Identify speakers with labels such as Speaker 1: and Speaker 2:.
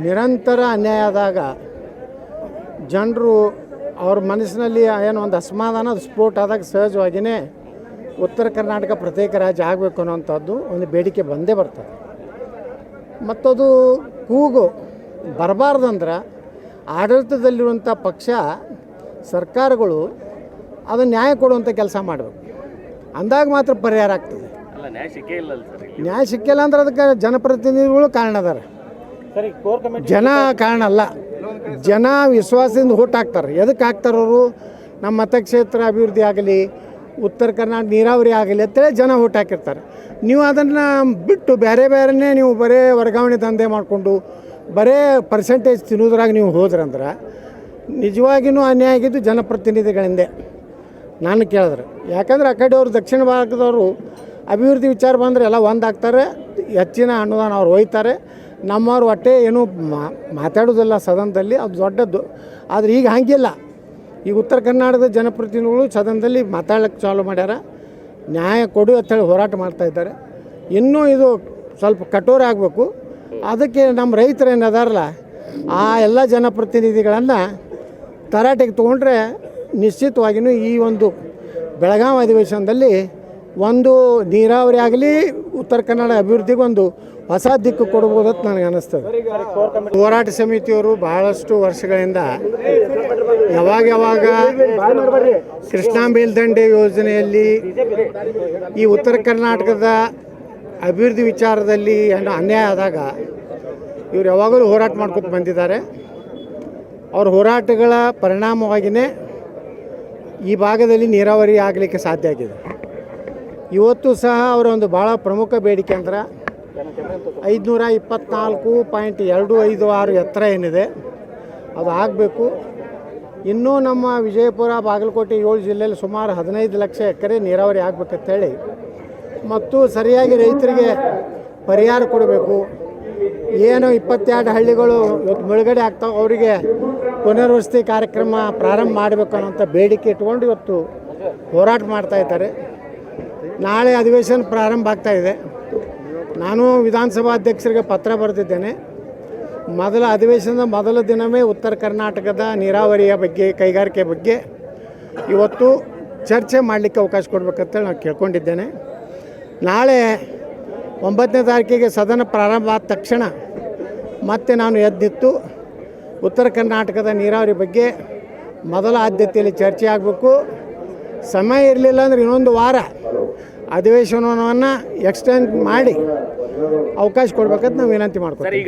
Speaker 1: ನಿರಂತರ ಅನ್ಯಾಯ ಆದಾಗ ಜನರು ಅವ್ರ ಮನಸ್ಸಿನಲ್ಲಿ ಏನು ಒಂದು ಅಸಮಾಧಾನ ಸ್ಫೋಟ ಆದಾಗ ಸಹಜವಾಗಿಯೇ ಉತ್ತರ ಕರ್ನಾಟಕ ಪ್ರತ್ಯೇಕ ರಾಜ್ಯ ಆಗಬೇಕು ಅನ್ನೋಂಥದ್ದು ಒಂದು ಬೇಡಿಕೆ ಬಂದೇ ಬರ್ತದೆ. ಮತ್ತದು ಕೂಗು ಬರಬಾರ್ದಂದ್ರೆ ಆಡಳಿತದಲ್ಲಿರುವಂಥ ಪಕ್ಷ ಸರ್ಕಾರಗಳು ಅದನ್ನು ನ್ಯಾಯ ಕೊಡುವಂಥ ಕೆಲಸ ಮಾಡಬೇಕು. ಅಂದಾಗ ಮಾತ್ರ ಪರಿಹಾರ ಆಗ್ತದೆ. ನ್ಯಾಯ ಸಿಕ್ಕಿಲ್ಲ ಅಂದ್ರೆ ಅದಕ್ಕೆ ಜನಪ್ರತಿನಿಧಿಗಳು ಕಾರಣ ಅದಾರೆ, ಜನ ಕಾರಣ ಅಲ್ಲ. ಜನ ವಿಶ್ವಾಸದಿಂದ ಓಟ್ ಹಾಕ್ತಾರೆ. ಎದಕ್ಕೆ ಹಾಕ್ತಾರೆ ಅವರು? ನಮ್ಮ ಮತಕ್ಷೇತ್ರ ಅಭಿವೃದ್ಧಿ ಆಗಲಿ, ಉತ್ತರ ಕರ್ನಾಟಕ ನೀರಾವರಿ ಆಗಲಿ ಅಂತೇಳಿ ಜನ ಓಟ್ ಹಾಕಿರ್ತಾರೆ. ನೀವು ಅದನ್ನು ಬಿಟ್ಟು ಬೇರೆನೇ ನೀವು ಬರೇ ವರ್ಗಾವಣೆ ದಂಧೆ ಮಾಡಿಕೊಂಡು ಬರೇ ಪರ್ಸೆಂಟೇಜ್ ತಿನ್ನೋದ್ರಾಗ ನೀವು ಹೋದ್ರಂದ್ರೆ ನಿಜವಾಗಿಯೂ ಅನ್ಯಾಯ ಆಗಿದ್ದು ಜನಪ್ರತಿನಿಧಿಗಳಿಂದೆ ನಾನು ಕೇಳಿದ್ರೆ. ಯಾಕಂದ್ರೆ ಆ ಕಡೆ ಅವರು ದಕ್ಷಿಣ ಭಾರತದವರು ಅಭಿವೃದ್ಧಿ ವಿಚಾರ ಬಂದರೆ ಎಲ್ಲ ಒಂದಾಗ್ತಾರೆ, ಹೆಚ್ಚಿನ ಅನುದಾನ ಅವ್ರು ಒಯ್ತಾರೆ. ನಮ್ಮವ್ರು ಒಟ್ಟೆ ಏನೂ ಮಾತಾಡೋದಿಲ್ಲ ಸದನದಲ್ಲಿ, ಅದು ದೊಡ್ಡದ್ದು. ಆದರೆ ಈಗ ಹಾಗಿಲ್ಲ. ಈಗ ಉತ್ತರ ಕರ್ನಾಟಕದ ಜನಪ್ರತಿನಿಧಿಗಳು ಸದನದಲ್ಲಿ ಮಾತಾಡೋಕ್ಕೆ ಚಾಲು ಮಾಡ್ಯಾರ. ನ್ಯಾಯ ಕೊಡು ಅಂತೇಳಿ ಹೋರಾಟ ಮಾಡ್ತಾಯಿದ್ದಾರೆ. ಇನ್ನೂ ಇದು ಸ್ವಲ್ಪ ಕಠೋರ ಆಗಬೇಕು. ಅದಕ್ಕೆ ನಮ್ಮ ರೈತರು ಏನದಾರಲ್ಲ ಆ ಎಲ್ಲ ಜನಪ್ರತಿನಿಧಿಗಳನ್ನು ತರಾಟೆಗೆ ತೊಗೊಂಡ್ರೆ ನಿಶ್ಚಿತವಾಗಿಯೂ ಈ ಒಂದು ಬೆಳಗಾವಿ ಅಧಿವೇಶನದಲ್ಲಿ ಒಂದು ನೀರಾವರಿ ಆಗಲಿ, ಉತ್ತರ ಕನ್ನಡ ಅಭಿವೃದ್ಧಿಗೆ ಒಂದು ಹೊಸ ದಿಕ್ಕು ಕೊಡ್ಬೋದು ಅಂತ ನನಗೆ ಅನ್ನಿಸ್ತದೆ. ಹೋರಾಟ ಸಮಿತಿಯವರು ಬಹಳಷ್ಟು ವರ್ಷಗಳಿಂದ ಯಾವಾಗ ಕೃಷ್ಣಾ ಮೇಲ್ದಂಡೆ ಯೋಜನೆಯಲ್ಲಿ ಈ ಉತ್ತರ ಕರ್ನಾಟಕದ ಅಭಿವೃದ್ಧಿ ವಿಚಾರದಲ್ಲಿ ಅನ್ಯಾಯ ಆದಾಗ ಇವರು ಯಾವಾಗಲೂ ಹೋರಾಟ ಮಾಡ್ಕೊತ ಬಂದಿದ್ದಾರೆ. ಅವ್ರ ಹೋರಾಟಗಳ ಪರಿಣಾಮವಾಗಿಯೇ ಈ ಭಾಗದಲ್ಲಿ ನೀರಾವರಿ ಆಗಲಿಕ್ಕೆ ಸಾಧ್ಯ ಆಗಿದೆ. ಇವತ್ತು ಸಹ ಅವರ ಒಂದು ಭಾಳ ಪ್ರಮುಖ ಬೇಡಿಕೆ ಅಂದ್ರೆ 524.256 ಎತ್ತರ ಏನಿದೆ ಅದು ಆಗಬೇಕು. ಇನ್ನೂ ನಮ್ಮ ವಿಜಯಪುರ, ಬಾಗಲಕೋಟೆ 7 ಜಿಲ್ಲೆಯಲ್ಲಿ ಸುಮಾರು 15 ಲಕ್ಷ ಎಕರೆ ನೀರಾವರಿ ಆಗಬೇಕಂತೇಳಿ ಮತ್ತು ಸರಿಯಾಗಿ ರೈತರಿಗೆ ಪರಿಹಾರ ಕೊಡಬೇಕು. ಏನು 22 ಹಳ್ಳಿಗಳು ಇವತ್ತು ಮುಳುಗಡೆ ಆಗ್ತಾವೆ, ಅವರಿಗೆ ಪುನರ್ವಸತಿ ಕಾರ್ಯಕ್ರಮ ಪ್ರಾರಂಭ ಮಾಡಬೇಕು ಅನ್ನೋಂಥ ಬೇಡಿಕೆ ಇಟ್ಕೊಂಡು ಇವತ್ತು ಹೋರಾಟ ಮಾಡ್ತಾಯಿದ್ದಾರೆ. ನಾಳೆ ಅಧಿವೇಶನ ಪ್ರಾರಂಭ ಆಗ್ತಾಯಿದೆ. ನಾನು ವಿಧಾನಸಭಾ ಅಧ್ಯಕ್ಷರಿಗೆ ಪತ್ರ ಬರೆದಿದ್ದೇನೆ. ಮೊದಲ ಅಧಿವೇಶನದ ಮೊದಲ ದಿನವೇ ಉತ್ತರ ಕರ್ನಾಟಕದ ನೀರಾವರಿಯ ಬಗ್ಗೆ, ಕೈಗಾರಿಕೆ ಬಗ್ಗೆ ಇವತ್ತು ಚರ್ಚೆ ಮಾಡಲಿಕ್ಕೆ ಅವಕಾಶ ಕೊಡಬೇಕಂತೇಳಿ ನಾನು ಕೇಳ್ಕೊಂಡಿದ್ದೇನೆ. ನಾಳೆ 9ನೇ ತಾರೀಕಿಗೆ ಸದನ ಪ್ರಾರಂಭ ಆದ ತಕ್ಷಣ ಮತ್ತೆ ನಾನು ಎದ್ದಿತ್ತು ಉತ್ತರ ಕರ್ನಾಟಕದ ನೀರಾವರಿ ಬಗ್ಗೆ ಮೊದಲ ಆದ್ಯತೆಯಲ್ಲಿ ಚರ್ಚೆ ಆಗಬೇಕು. ಸಮಯ ಇರಲಿಲ್ಲ ಅಂದರೆ ಇನ್ನೊಂದು ವಾರ ಅಧಿವೇಶನವನ್ನು ಎಕ್ಸ್ಟೆಂಡ್ ಮಾಡಿ ಅವಕಾಶ ಕೊಡ್ಬೇಕಂತ ನಾವು ವಿನಂತಿ ಮಾಡ್ತೀವಿ.